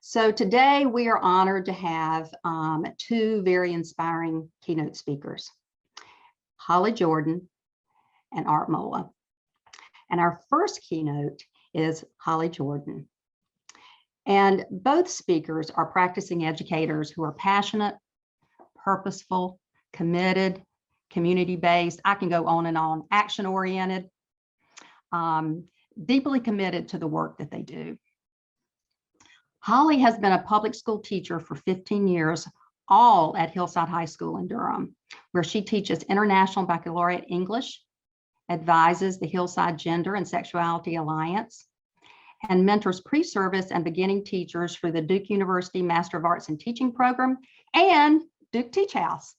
So today we are honored to have two very inspiring keynote speakers, Holly Jordan and Art Mola. And our first keynote is Holly Jordan. And both speakers are practicing educators who are passionate, purposeful, committed, community-based, I can go on and on, action-oriented, deeply committed to the work that they do. Holly has been a public school teacher for 15 years, all at Hillside High School in Durham, where she teaches International Baccalaureate English, advises the Hillside Gender and Sexuality Alliance, and mentors pre-service and beginning teachers for the Duke University Master of Arts in Teaching program and Duke TeachHouse.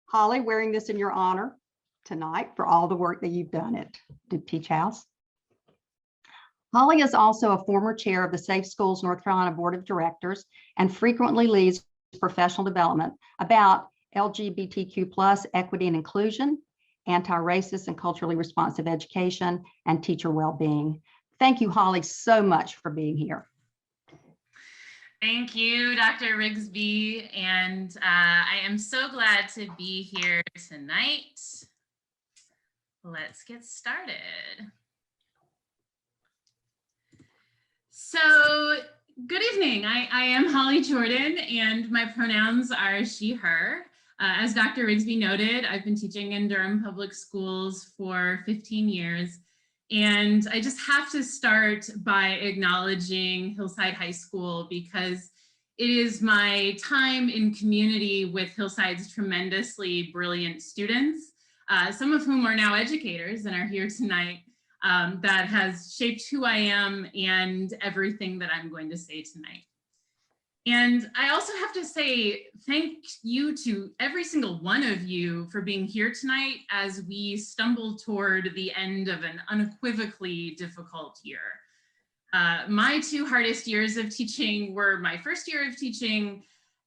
Holly, wearing this in your honor tonight for all the work that you've done at Duke TeachHouse. Holly is also a former chair of the Safe Schools North Carolina Board of Directors and frequently leads professional development about LGBTQ+ equity and inclusion, anti-racist and culturally responsive education, and teacher well-being. Thank you, Holly, so much for being here. Thank you, Dr. Rigsby, and I am so glad to be here tonight. Let's get started. So, good evening. I am Holly Jordan, and my pronouns are she, her. As Dr. Rigsby noted, I've been teaching in Durham Public Schools for 15 years, and I just have to start by acknowledging Hillside High School because it is my time in community with Hillside's tremendously brilliant students, some of whom are now educators and are here tonight. That has shaped who I am and everything that I'm going to say tonight. And I also have to say thank you to every single one of you for being here tonight as we stumble toward the end of an unequivocally difficult year. My two hardest years of teaching were my first year of teaching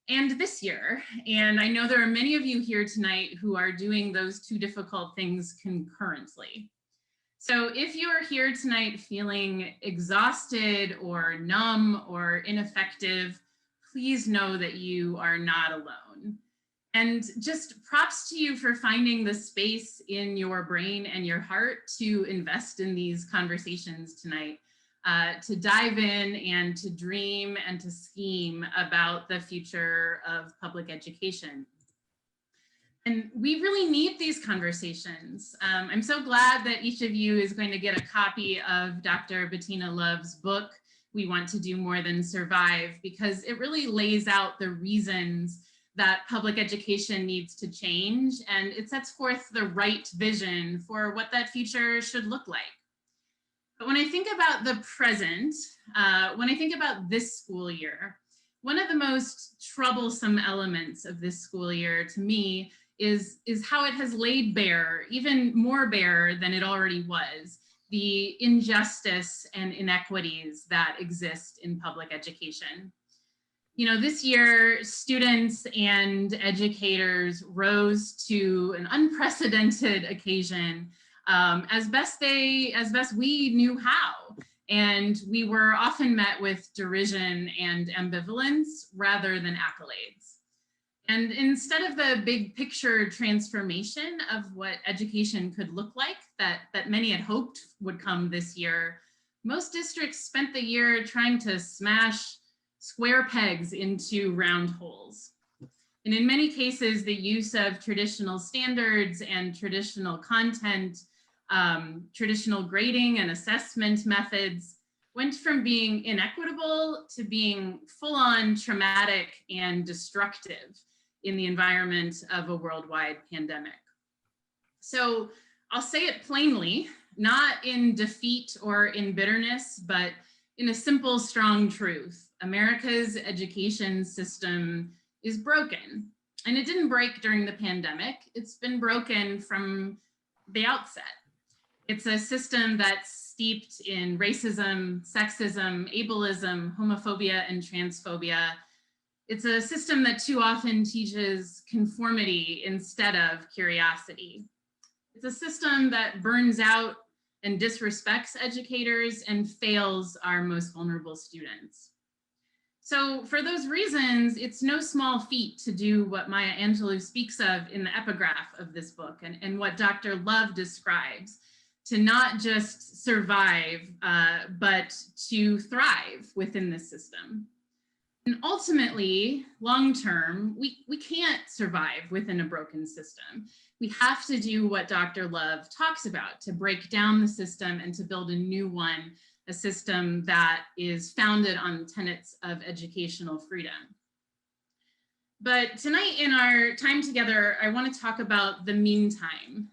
and this year. And I know there are many of you here tonight who are doing those two difficult things concurrently. So if you are here tonight feeling exhausted or numb or ineffective, please know that you are not alone. And just props to you for finding the space in your brain and your heart to invest in these conversations tonight, to dive in and to dream and to scheme about the future of public education. And we really need these conversations. I'm so glad that each of you is going to get a copy of Dr. Bettina Love's book, We Want to Do More Than Survive, because it really lays out the reasons that public education needs to change, and it sets forth the right vision for what that future should look like. But when I think about the present, when I think about this school year, one of the most troublesome elements of this school year to me is how it has laid bare, even more bare than it already was, the injustice and inequities that exist in public education. You know, this year, students and educators rose to an unprecedented occasion as best we knew how. And we were often met with derision and ambivalence rather than accolades. And instead of the big picture transformation of what education could look like that many had hoped would come this year, most districts spent the year trying to smash square pegs into round holes. And in many cases, the use of traditional standards and traditional content, traditional grading and assessment methods went from being inequitable to being full-on traumatic and destructive in the environment of a worldwide pandemic. So I'll say it plainly, not in defeat or in bitterness, but in a simple, strong truth. America's education system is broken. And it didn't break during the pandemic. It's been broken from the outset. It's a system that's steeped in racism, sexism, ableism, homophobia, and transphobia. It's a system that too often teaches conformity instead of curiosity. It's a system that burns out and disrespects educators and fails our most vulnerable students. So for those reasons, it's no small feat to do what Maya Angelou speaks of in the epigraph of this book, and what Dr. Love describes, to not just survive, but to thrive within this system. And ultimately, long-term, we can't survive within a broken system. We have to do what Dr. Love talks about, to break down the system and to build a new one, a system that is founded on tenets of educational freedom. But tonight in our time together, I want to talk about the meantime,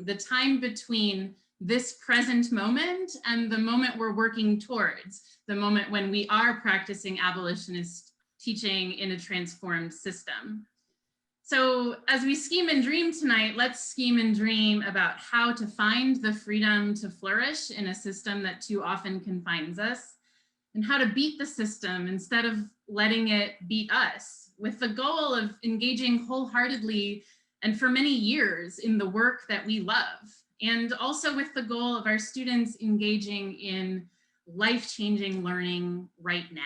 the time between this present moment and the moment we're working towards, the moment when we are practicing abolitionist teaching in a transformed system. So as we scheme and dream tonight, let's scheme and dream about how to find the freedom to flourish in a system that too often confines us, and how to beat the system instead of letting it beat us, with the goal of engaging wholeheartedly and for many years in the work that we love, and also with the goal of our students engaging in life-changing learning right now.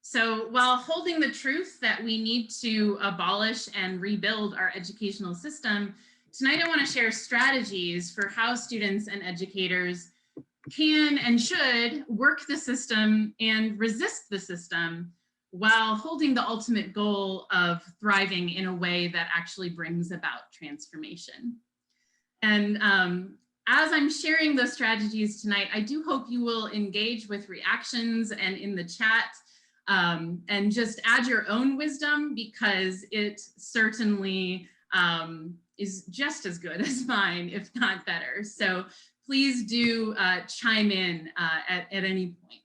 So while holding the truth that we need to abolish and rebuild our educational system, tonight I want to share strategies for how students and educators can and should work the system and resist the system while holding the ultimate goal of thriving in a way that actually brings about transformation. And as I'm sharing those strategies tonight, I do hope you will engage with reactions and in the chat, and just add your own wisdom, because it certainly is just as good as mine, if not better. So please do chime in at any point.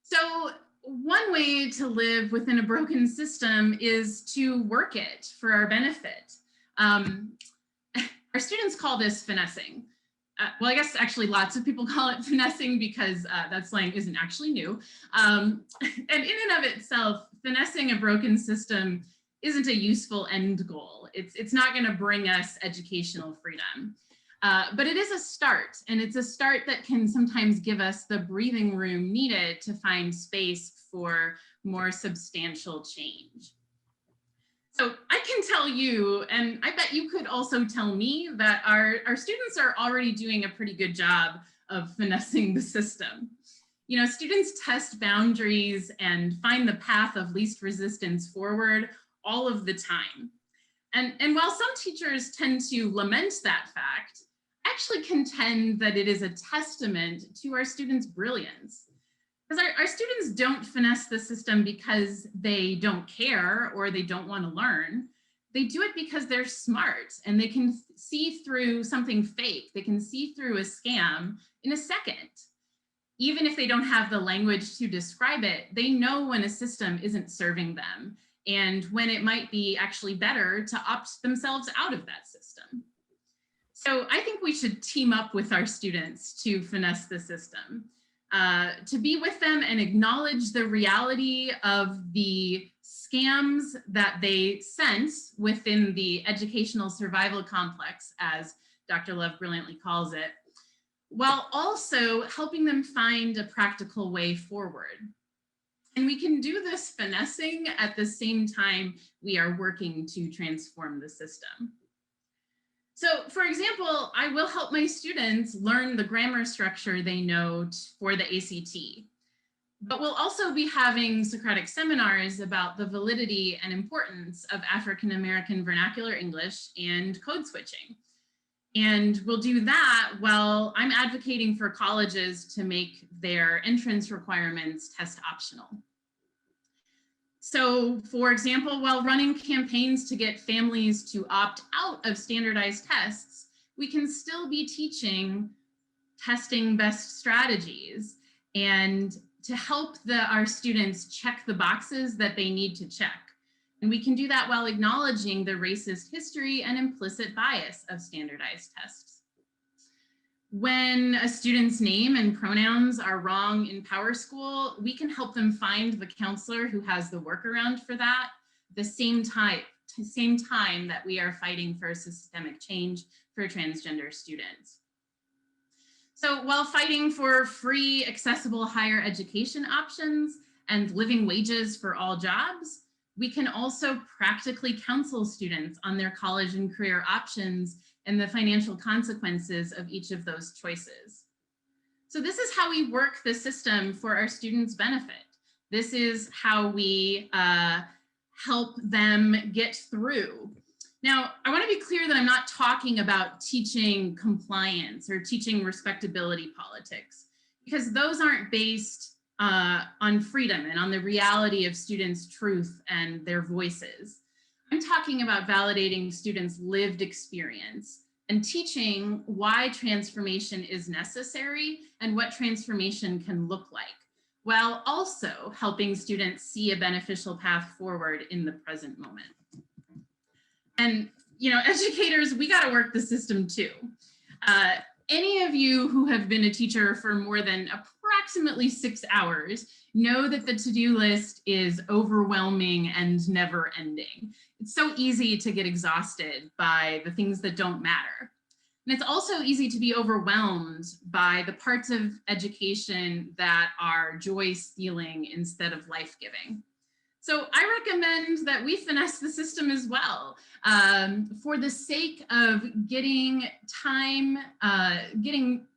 So one way to live within a broken system is to work it for our benefit. Our students call this finessing. Well, I guess actually lots of people call it finessing, because that slang isn't actually new. And in and of itself, finessing a broken system isn't a useful end goal. It's not going to bring us educational freedom. But it is a start, and it's a start that can sometimes give us the breathing room needed to find space for more substantial change. So I can tell you, and I bet you could also tell me, that our students are already doing a pretty good job of finessing the system. You know, students test boundaries and find the path of least resistance forward all of the time. And while some teachers tend to lament that fact, I actually contend that it is a testament to our students' brilliance. Because our students don't finesse the system because they don't care or they don't want to learn. They do it because they're smart and they can see through something fake. They can see through a scam in a second. Even if they don't have the language to describe it, they know when a system isn't serving them and when it might be actually better to opt themselves out of that system. So I think we should team up with our students to finesse the system. To be with them and acknowledge the reality of the scams that they sense within the educational survival complex, as Dr. Love brilliantly calls it, while also helping them find a practical way forward. And we can do this finessing at the same time we are working to transform the system. So for example, I will help my students learn the grammar structure they know for the ACT, but we'll also be having Socratic seminars about the validity and importance of African-American vernacular English and code switching. And we'll do that while I'm advocating for colleges to make their entrance requirements test optional. So, for example, while running campaigns to get families to opt out of standardized tests, we can still be teaching testing best strategies and to help our students check the boxes that they need to check. And we can do that while acknowledging the racist history and implicit bias of standardized tests. When a student's name and pronouns are wrong in PowerSchool, we can help them find the counselor who has the workaround for that, the same time that we are fighting for systemic change for transgender students. So while fighting for free, accessible higher education options and living wages for all jobs, we can also practically counsel students on their college and career options and the financial consequences of each of those choices. So this is how we work the system for our students' benefit. This is how we help them get through. Now, I want to be clear that I'm not talking about teaching compliance or teaching respectability politics, because those aren't based on freedom and on the reality of students' truth and their voices. I'm talking about validating students' lived experience and teaching why transformation is necessary and what transformation can look like, while also helping students see a beneficial path forward in the present moment. And, you know, educators, we got to work the system too. Any of you who have been a teacher for more than approximately 6 hours know that the to-do list is overwhelming and never ending. It's so easy to get exhausted by the things that don't matter. And it's also easy to be overwhelmed by the parts of education that are joy-stealing instead of life-giving. So I recommend that we finesse the system as well, for the sake of getting time, getting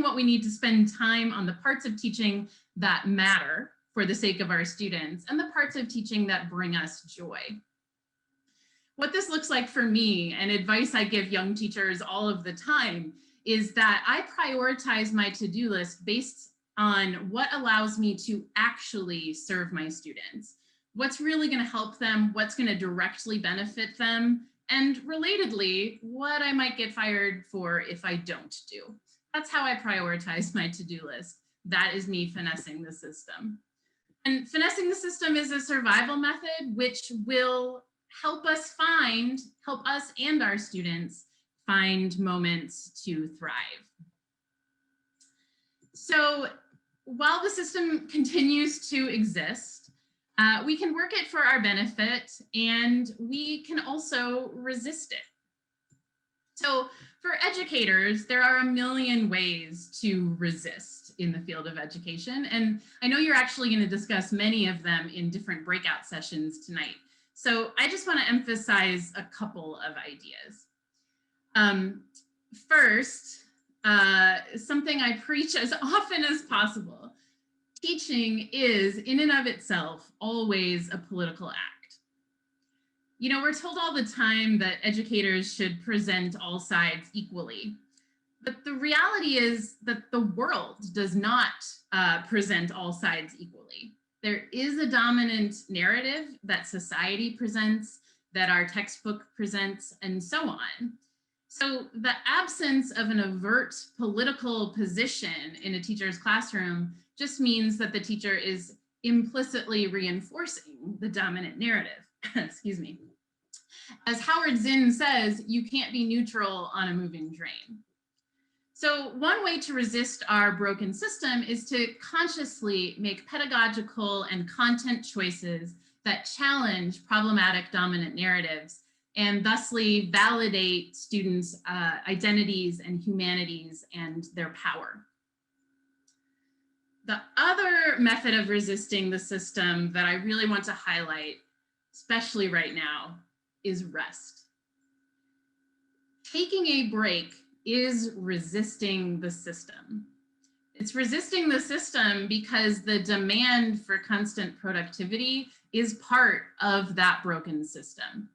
what we need to spend time on the parts of teaching that matter for the sake of our students and the parts of teaching that bring us joy. What this looks like for me, and advice I give young teachers all of the time, is that I prioritize my to-do list based on what allows me to actually serve my students. What's really going to help them, what's going to directly benefit them, and relatedly, what I might get fired for if I don't do. That's how I prioritize my to-do list. That is me finessing the system. And finessing the system is a survival method which will help us and our students find moments to thrive. So while the system continues to exist, we can work it for our benefit, and we can also resist it. So for educators, there are a million ways to resist in the field of education. And I know you're actually going to discuss many of them in different breakout sessions tonight. So I just want to emphasize a couple of ideas. First, something I preach as often as possible. Teaching is, in and of itself, always a political act. You know, we're told all the time that educators should present all sides equally, but the reality is that the world does not present all sides equally. There is a dominant narrative that society presents, that our textbook presents, and so on. So the absence of an overt political position in a teacher's classroom just means that the teacher is implicitly reinforcing the dominant narrative. Excuse me. As Howard Zinn says, you can't be neutral on a moving train. So one way to resist our broken system is to consciously make pedagogical and content choices that challenge problematic dominant narratives and thusly validate students' identities and humanities and their power. The other method of resisting the system that I really want to highlight, especially right now, is rest. Taking a break is resisting the system. It's resisting the system because the demand for constant productivity is part of that broken system.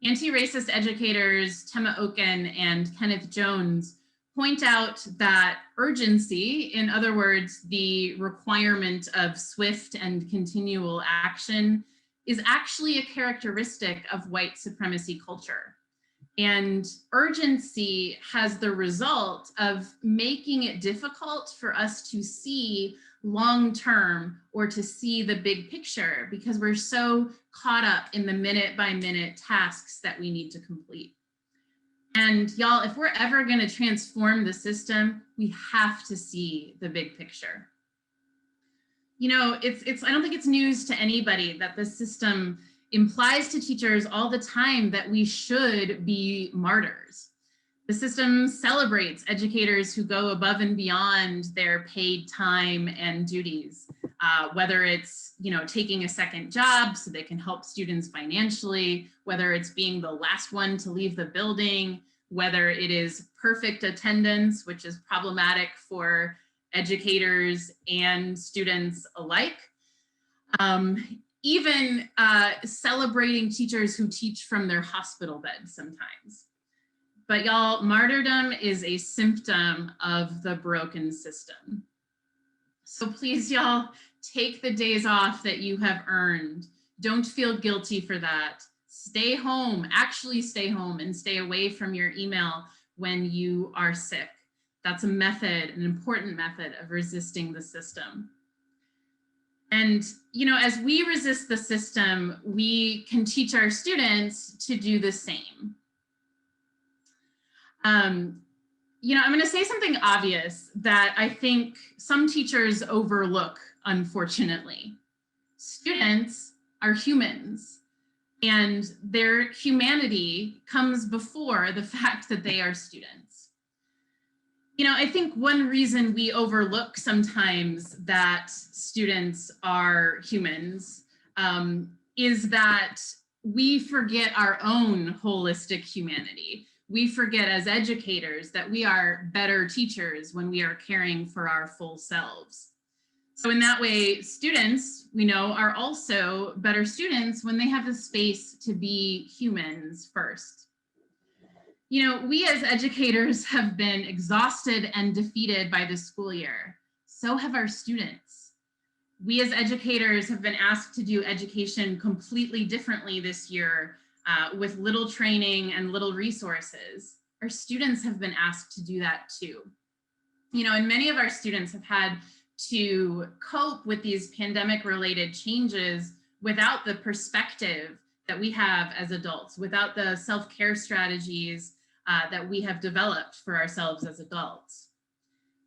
Anti-racist educators Tema Okun and Kenneth Jones point out that urgency, in other words, the requirement of swift and continual action, is actually a characteristic of white supremacy culture. And urgency has the result of making it difficult for us to see long-term or to see the big picture because we're so caught up in the minute-by-minute tasks that we need to complete. And y'all, if we're ever going to transform the system, we have to see the big picture. You know, I don't think it's news to anybody that the system implies to teachers all the time that we should be martyrs. The The system celebrates educators who go above and beyond their paid time and duties, whether it's taking a second job so they can help students financially, whether it's being the last one to leave the building, whether it is perfect attendance, which is problematic for educators and students alike. Even celebrating teachers who teach from their hospital bed sometimes. But y'all, martyrdom is a symptom of the broken system. So please, y'all, take the days off that you have earned. Don't feel guilty for that. Stay home, actually stay home, and stay away from your email when you are sick. That's a method, an important method of resisting the system. And, as we resist the system, we can teach our students to do the same. I'm going to say something obvious that I think some teachers overlook, unfortunately. Students are humans, and their humanity comes before the fact that they are students. I think one reason we overlook sometimes that students are humans is that we forget our own holistic humanity. We forget as educators that we are better teachers when we are caring for our full selves. So in that way, students, we know, are also better students when they have the space to be humans first. We as educators have been exhausted and defeated by the school year. So have our students. We as educators have been asked to do education completely differently this year with little training and little resources. Our students have been asked to do that too. And many of our students have had to cope with these pandemic-related changes without the perspective that we have as adults, without the self-care strategies that we have developed for ourselves as adults.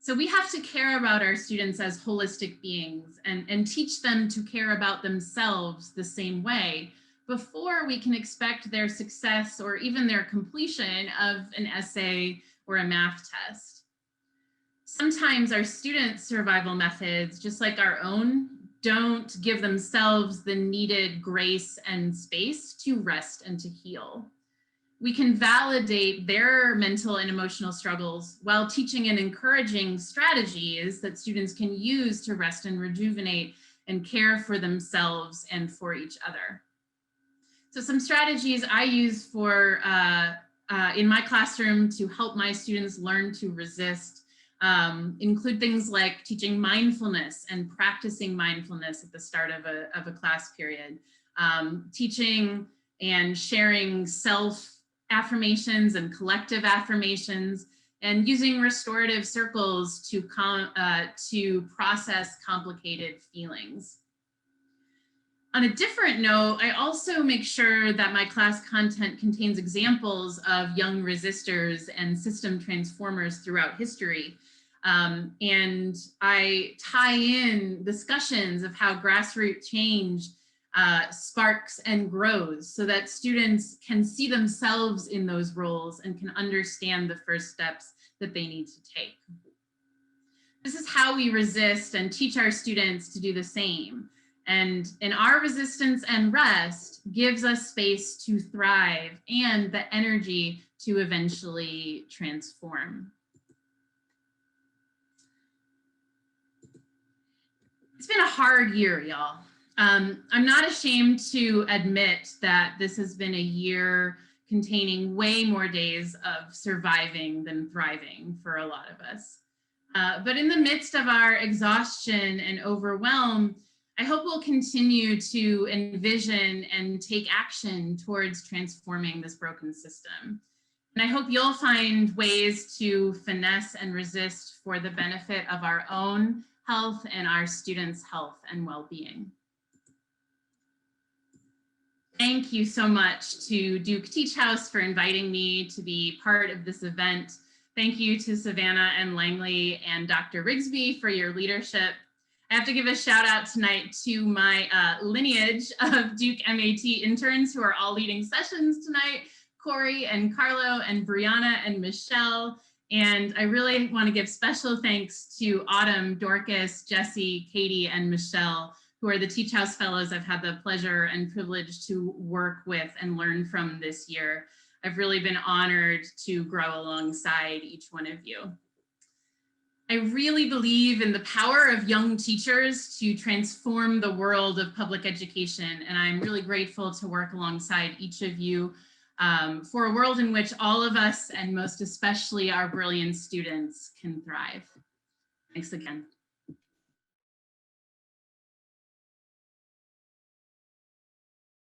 So we have to care about our students as holistic beings and teach them to care about themselves the same way before we can expect their success or even their completion of an essay or a math test. Sometimes our students' survival methods, just like our own, don't give themselves the needed grace and space to rest and to heal. We can validate their mental and emotional struggles while teaching and encouraging strategies that students can use to rest and rejuvenate and care for themselves and for each other. So some strategies I use for in my classroom to help my students learn to resist include things like teaching mindfulness and practicing mindfulness at the start of a class period, teaching and sharing self-affirmations and collective affirmations, and using restorative circles to process complicated feelings. On a different note, I also make sure that my class content contains examples of young resistors and system transformers throughout history. And I tie in discussions of how grassroots change sparks and grows so that students can see themselves in those roles and can understand the first steps that they need to take. This is how we resist and teach our students to do the same. And our resistance and rest gives us space to thrive and the energy to eventually transform. It's been a hard year, y'all. I'm not ashamed to admit that this has been a year containing way more days of surviving than thriving for a lot of us. But in the midst of our exhaustion and overwhelm, I hope we'll continue to envision and take action towards transforming this broken system. And I hope you'll find ways to finesse and resist for the benefit of our own health and our students' health and well-being. Thank you so much to Duke TeachHouse for inviting me to be part of this event. Thank you to Savannah and Langley and Dr. Rigsby for your leadership. I have to give a shout out tonight to my lineage of Duke MAT interns who are all leading sessions tonight. Corey and Carlo and Brianna and Michelle. And I really want to give special thanks to Autumn, Dorcas, Jesse, Katie, and Michelle, who are the TeachHouse Fellows I've had the pleasure and privilege to work with and learn from this year. I've really been honored to grow alongside each one of you. I really believe in the power of young teachers to transform the world of public education, and I'm really grateful to work alongside each of you for a world in which all of us, and most especially our brilliant students, can thrive. Thanks again.